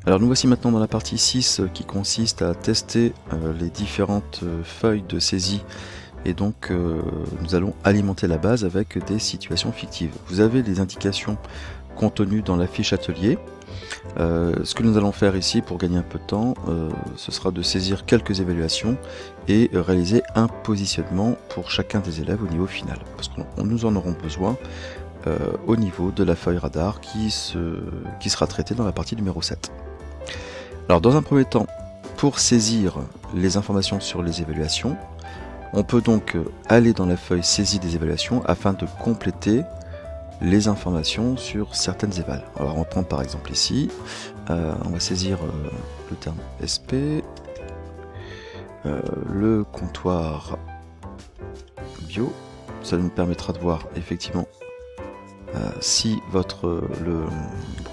Alors nous voici maintenant dans la partie 6 qui consiste à tester les différentes feuilles de saisie et donc nous allons alimenter la base avec des situations fictives. Vous avez les indications contenues dans la fiche atelier. Ce que nous allons faire ici pour gagner un peu de temps, ce sera de saisir quelques évaluations et réaliser un positionnement pour chacun des élèves au niveau final, parce que nous en aurons besoin au niveau de la feuille radar qui sera traitée dans la partie numéro 7. Alors dans un premier temps, pour saisir les informations sur les évaluations, on peut donc aller dans la feuille saisie des évaluations afin de compléter les informations sur certaines évals. Alors on va prendre par exemple ici, on va saisir le terme SP, le comptoir bio, ça nous permettra de voir effectivement si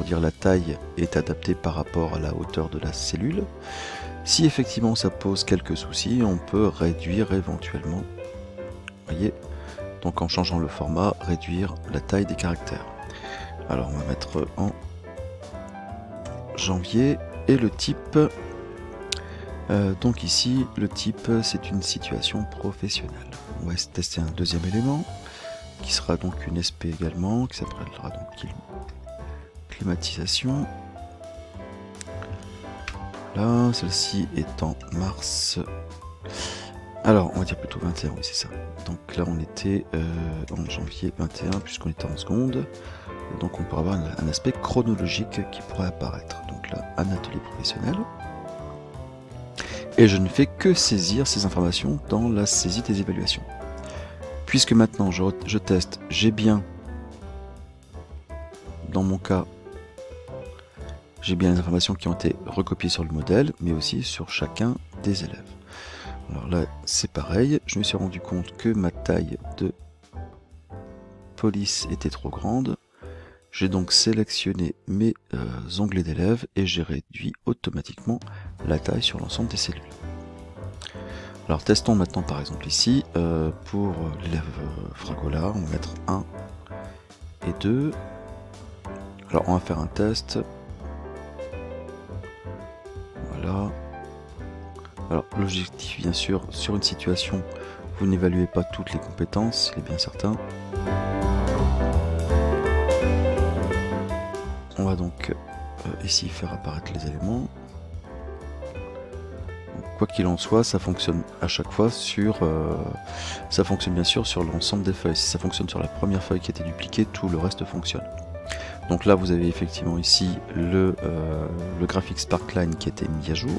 la taille est adaptée par rapport à la hauteur de la cellule. Si effectivement ça pose quelques soucis, on peut réduire éventuellement, voyez, donc en changeant le format, réduire la taille des caractères. Alors on va mettre en janvier et le type, donc ici le type c'est une situation professionnelle. On va tester un deuxième élément qui sera donc une SP également, qui s'appellera donc climatisation. Là, celle-ci est en mars. Alors, on va dire plutôt 21, oui c'est ça. Donc là, on était en janvier 21, puisqu'on était en seconde. Donc on pourra avoir un aspect chronologique qui pourrait apparaître. Donc là, un atelier professionnel. Et je ne fais que saisir ces informations dans la saisie des évaluations. Puisque maintenant je teste, j'ai bien, dans mon cas, j'ai bien les informations qui ont été recopiées sur le modèle, mais aussi sur chacun des élèves. Alors là, c'est pareil, je me suis rendu compte que ma taille de police était trop grande. J'ai donc sélectionné mes onglets d'élèves et j'ai réduit automatiquement la taille sur l'ensemble des cellules. Alors testons maintenant par exemple ici, pour l'élève Fragola, on va mettre 1 et 2. Alors on va faire un test. Voilà. Alors l'objectif bien sûr, sur une situation, vous n'évaluez pas toutes les compétences, il est bien certain. On va donc ici faire apparaître les éléments. Quoi qu'il en soit, ça fonctionne à chaque fois ça fonctionne bien sûr sur l'ensemble des feuilles. Si ça fonctionne sur la première feuille qui a été dupliquée, tout le reste fonctionne. Donc là, vous avez effectivement ici le graphique Sparkline qui a été mis à jour.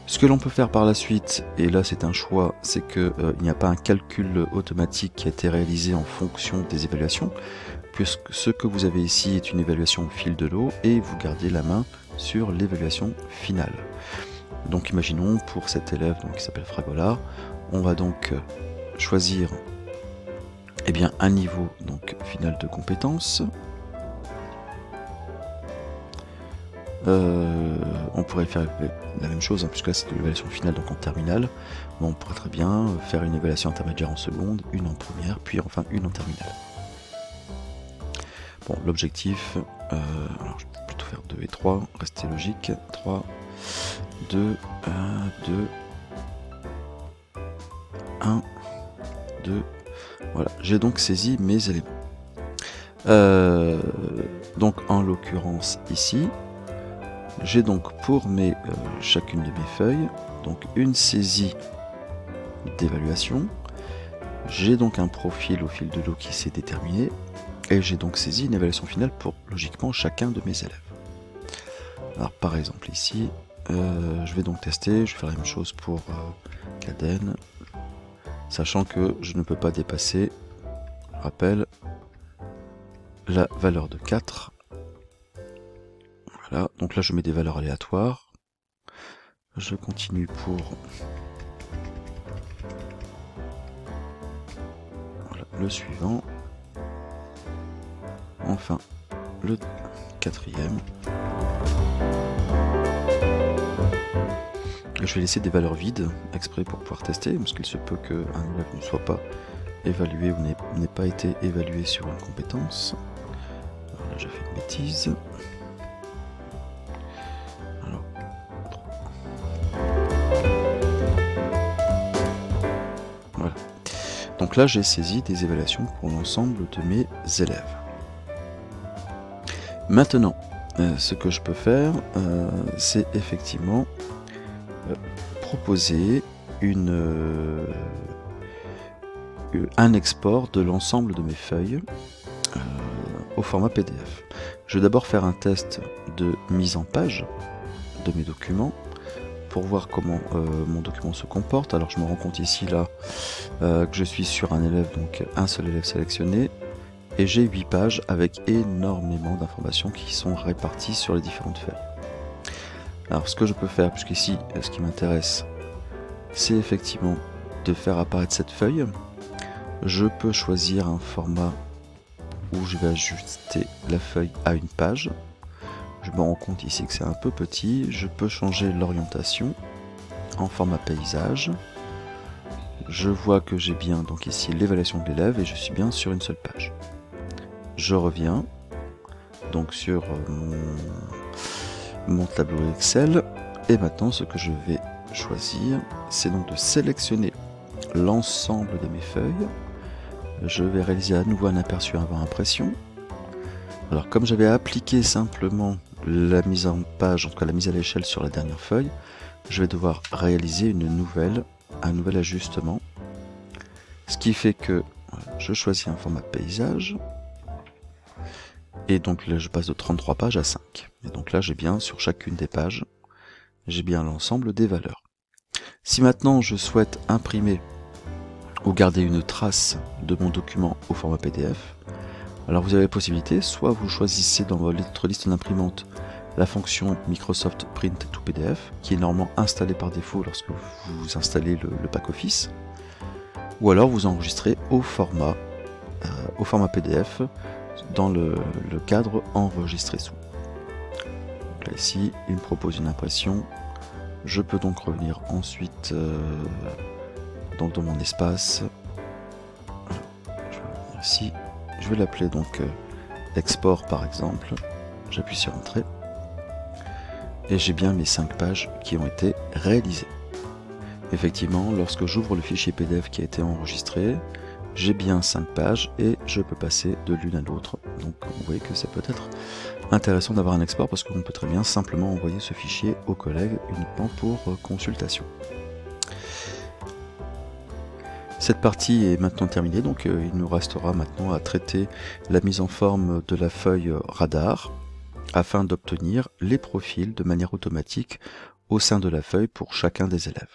Ce que l'on peut faire par la suite, et là c'est un choix, c'est qu'il n'y a pas un calcul automatique qui a été réalisé en fonction des évaluations, puisque ce que vous avez ici est une évaluation au fil de l'eau et vous gardez la main sur l'évaluation finale. Donc imaginons pour cet élève donc, qui s'appelle Fragola, on va donc choisir un niveau donc, final de compétences. On pourrait faire la même chose, hein, puisque là c'est de l'évaluation finale donc en terminale, mais on pourrait très bien faire une évaluation intermédiaire en seconde, une en première, puis enfin une en terminale. Bon, l'objectif, alors je vais plutôt faire 2 et 3, rester logique, 3, 2, 1, 2, 1, 2, voilà, j'ai donc saisi mes éléments. Donc en l'occurrence ici, j'ai donc pour chacune de mes feuilles, donc une saisie d'évaluation, j'ai donc un profil au fil de l'eau qui s'est déterminé, et j'ai donc saisi une évaluation finale pour logiquement chacun de mes élèves. Alors par exemple ici, je vais donc tester, je vais faire la même chose pour Caden, sachant que je ne peux pas dépasser, je rappelle, la valeur de 4. Voilà, donc là je mets des valeurs aléatoires. Je continue pour voilà, le suivant. Enfin, le quatrième. Je vais laisser des valeurs vides exprès pour pouvoir tester, parce qu'il se peut qu'un élève ne soit pas évalué ou n'ait pas été évalué sur une compétence. Alors là j'ai fait une bêtise. donc là j'ai saisi des évaluations pour l'ensemble de mes élèves. Maintenant, ce que je peux faire, c'est effectivement proposer un export de l'ensemble de mes feuilles au format PDF. Je vais d'abord faire un test de mise en page de mes documents pour voir comment mon document se comporte. Alors je me rends compte ici là que je suis sur un élève, donc un seul élève sélectionné, et j'ai 8 pages avec énormément d'informations qui sont réparties sur les différentes feuilles. Alors ce que je peux faire, puisqu'ici ce qui m'intéresse c'est effectivement de faire apparaître cette feuille, je peux choisir un format où je vais ajuster la feuille à une page. Je me rends compte ici que c'est un peu petit. Je peux changer l'orientation en format paysage. Je vois que j'ai bien donc ici l'évaluation de l'élève et je suis bien sur une seule page. Je reviens donc sur mon tableau Excel et maintenant ce que je vais choisir c'est donc de sélectionner l'ensemble de mes feuilles. Je vais réaliser à nouveau un aperçu avant impression. Alors comme j'avais appliqué simplement la mise en page, en tout cas la mise à l'échelle sur la dernière feuille, je vais devoir réaliser un nouvel ajustement. Ce qui fait que je choisis un format paysage. Et donc là je passe de 33 pages à 5. Et donc là j'ai bien sur chacune des pages, j'ai bien l'ensemble des valeurs. Si maintenant je souhaite imprimer ou garder une trace de mon document au format PDF, alors vous avez la possibilité, soit vous choisissez dans votre liste d'imprimante la fonction Microsoft Print to PDF, qui est normalement installée par défaut lorsque vous installez le pack Office, ou alors vous enregistrez au format PDF dans le cadre enregistré sous. Donc là ici, il me propose une impression. Je peux donc revenir ensuite dans mon espace. Je vais revenir ici. Je vais l'appeler donc export par exemple. J'appuie sur Entrée. Et j'ai bien mes 5 pages qui ont été réalisées. Effectivement, lorsque j'ouvre le fichier PDF qui a été enregistré, j'ai bien 5 pages et je peux passer de l'une à l'autre. Donc vous voyez que ça peut être intéressant d'avoir un export parce qu'on peut très bien simplement envoyer ce fichier aux collègues uniquement pour consultation. Cette partie est maintenant terminée, donc il nous restera maintenant à traiter la mise en forme de la feuille radar afin d'obtenir les profils de manière automatique au sein de la feuille pour chacun des élèves.